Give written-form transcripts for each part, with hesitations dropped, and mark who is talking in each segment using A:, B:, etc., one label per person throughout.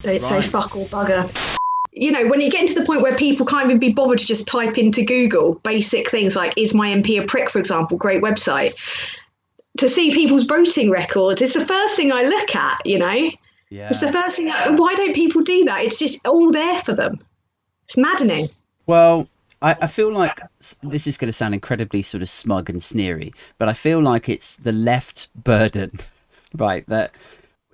A: Don't say fuck or bugger. You know, when you get to the point where people can't even be bothered to just type into Google basic things like, is my MP a prick, for example, great website, to see people's voting records, it's the first thing I look at, you know?
B: Yeah.
A: It's the first thing. Why don't people do that? It's just all there for them. It's maddening.
B: Well, I feel like this is going to sound incredibly sort of smug and sneery, but I feel like it's the left's burden, right? That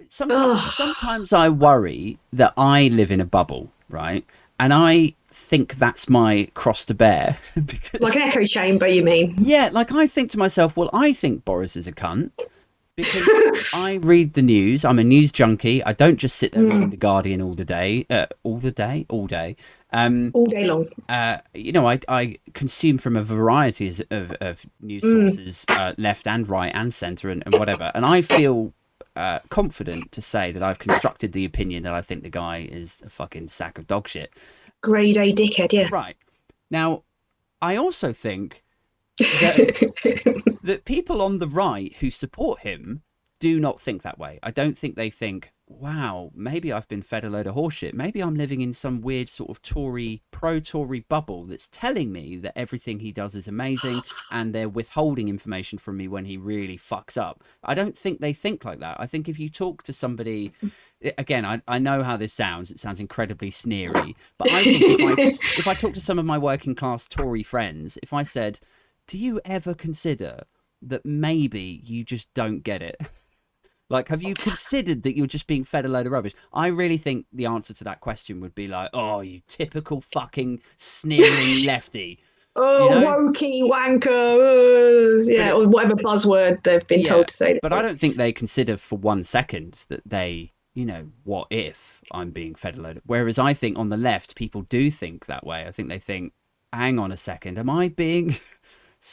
B: sometimes I worry that I live in a bubble, right? And I think that's my cross to bear. Because,
A: like an echo chamber, you mean?
B: Yeah, like I think to myself, well, I think Boris is a cunt. Because I read the news, I'm a news junkie. I don't just sit there reading The Guardian all day. All day long. You know, I consume from a variety of news sources, left and right and centre and whatever. And I feel confident to say that I've constructed the opinion that I think the guy is a fucking sack of dog shit.
A: Grade A dickhead, yeah.
B: Right. Now, I also think that people on the right who support him do not think that way. I don't think they think, wow, maybe I've been fed a load of horseshit. Maybe I'm living in some weird sort of pro-Tory bubble that's telling me that everything he does is amazing and they're withholding information from me when he really fucks up. I don't think they think like that. I think if you talk to somebody, again, I know how this sounds. It sounds incredibly sneery. But I think if I talk to some of my working class Tory friends, if I said, do you ever consider that maybe you just don't get it? Like, have you considered that you're just being fed a load of rubbish? I really think the answer to that question would be like, oh, you typical fucking sneering lefty.
A: Oh,
B: you know?
A: wokey wanker. Yeah, or whatever buzzword they've been told to say.
B: But I don't think they consider for 1 second that they, you know, what if I'm being fed a load of... Whereas I think on the left, people do think that way. I think they think, hang on a second, am I being...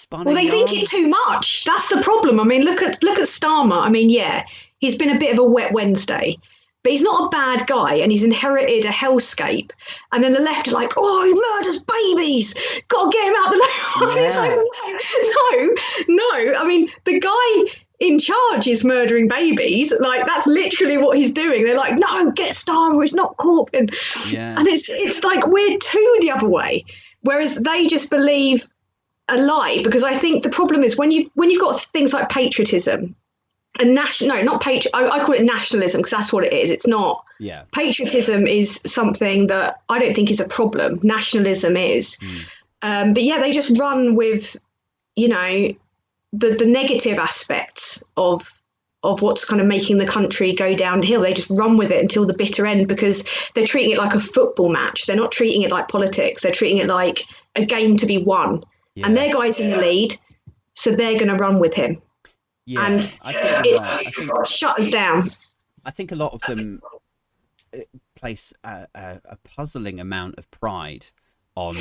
A: Well, they think it too much. That's the problem. I mean, look at Starmer. I mean, yeah, he's been a bit of a wet Wednesday, but he's not a bad guy, and he's inherited a hellscape. And then the left are like, oh, he murders babies. Got to get him out the way.
B: Yeah.
A: It's like, no. I mean, the guy in charge is murdering babies. Like, that's literally what he's doing. They're like, no, get Starmer. He's not Corbyn.
B: Yeah.
A: And it's like we're too the other way. Whereas they just believe a lie, because I think the problem is when you've got things like patriotism and I call it nationalism because that's what it is. It's not.
B: Yeah.
A: Patriotism is something that I don't think is a problem. Nationalism is. But yeah, they just run with, you know, the negative aspects of what's kind of making the country go downhill. They just run with it until the bitter end because they're treating it like a football match. They're not treating it like politics. They're treating it like a game to be won. Yeah. And their guy's in the lead, so they're going to run with him.
B: Yeah,
A: and
B: I think
A: shut us down.
B: I think a lot of them place a puzzling amount of pride on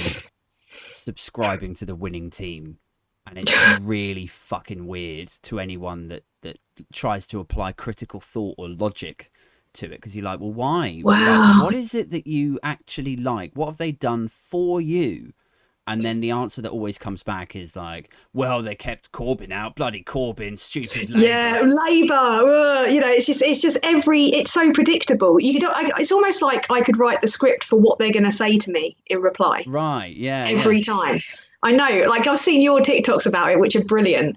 B: subscribing to the winning team, and it's really fucking weird to anyone that tries to apply critical thought or logic to it, because you're like, well, why?
A: Wow.
B: Like, what is it that you actually like? What have they done for you? And then the answer that always comes back is like, well, they kept Corbyn out, bloody Corbyn, stupid Labour.
A: Yeah, Labour. You know, it's just it's so predictable. It's almost like I could write the script for what they're going to say to me in reply.
B: Right. Yeah.
A: Every time. I know. Like, I've seen your TikToks about it, which are brilliant.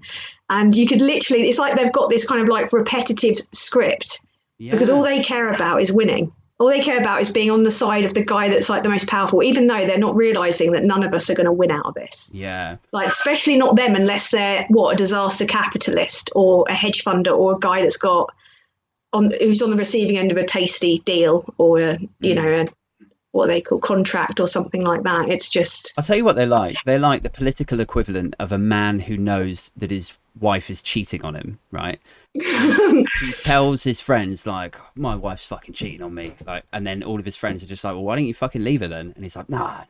A: And you could literally, it's like they've got this kind of like repetitive script because all they care about is winning. All they care about is being on the side of the guy that's like the most powerful, even though they're not realizing that none of us are going to win out of this.
B: Yeah.
A: Like, especially not them unless they're a disaster capitalist or a hedge funder or a guy that's who's on the receiving end of a tasty deal or you know, what they call contract or something like that. It's just...
B: I'll tell you what they like. They like the political equivalent of a man who knows that his wife is cheating on him, right? He tells his friends, like, my wife's fucking cheating on me. Like, and then all of his friends are just like, well, why don't you fucking leave her then? And he's like, no,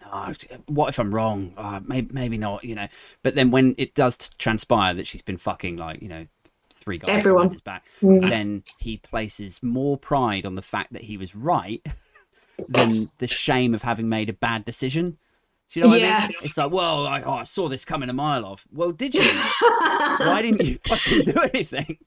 B: what if I'm wrong? Maybe not, you know. But then when it does transpire that she's been fucking, like, you know, 3 guys
A: everyone
B: on his back, then he places more pride on the fact that he was right than the shame of having made a bad decision. Do you know what I mean? It's like, well, I saw this coming a mile off. Well, did you? Why didn't you fucking do anything?